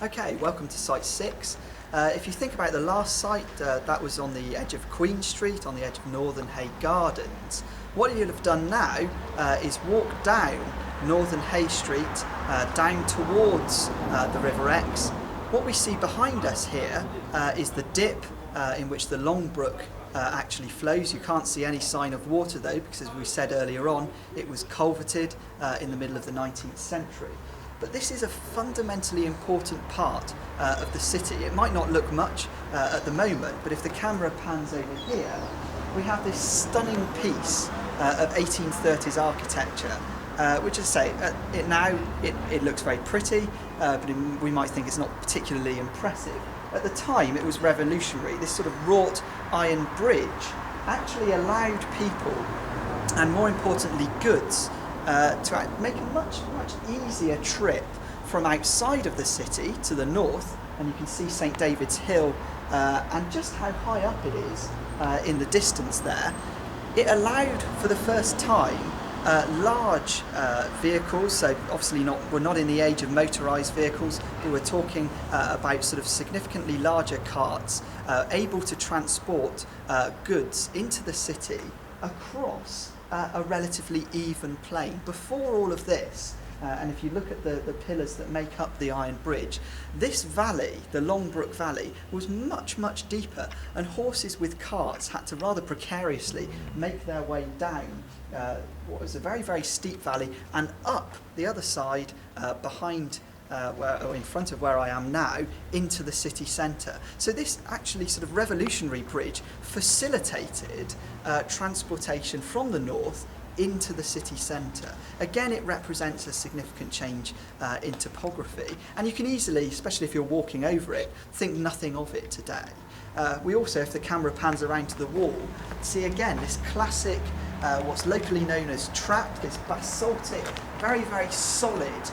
Okay, welcome to Site 6. If you think about the last site, that was on the edge of Queen Street, on the edge of Northern Hay Gardens. What you'll have done now is walk down Northern Hay Street, down towards the River Exe. What we see behind us here is the dip in which the Long Brook actually flows. You can't see any sign of water though, because as we said earlier on, it was culverted in the middle of the 19th century. But this is a fundamentally important part of the city. It might not look much at the moment, but if the camera pans over here, we have this stunning piece of 1830s architecture, which, as I say, it looks very pretty, but we might think it's not particularly impressive. At the time, it was revolutionary. This sort of wrought iron bridge actually allowed people, and more importantly goods, to make a much easier trip from outside of the city to the north. And you can see St David's Hill and just how high up it is in the distance there. It allowed for the first time large vehicles, so obviously we're not in the age of motorised vehicles, but we're talking about sort of significantly larger carts able to transport goods into the city across a relatively even plain. Before all of this, and if you look at the pillars that make up the iron bridge, this valley, the Long Brook Valley, was much deeper, and horses with carts had to rather precariously make their way down what was a very steep valley and up the other side behind or in front of where I am now, into the city centre. So this actually sort of revolutionary bridge facilitated transportation from the north into the city centre. Again, it represents a significant change in topography, and you can easily, especially if you're walking over it, think nothing of it today. We also, if the camera pans around to the wall, see again this classic, what's locally known as trap, this basaltic, very solid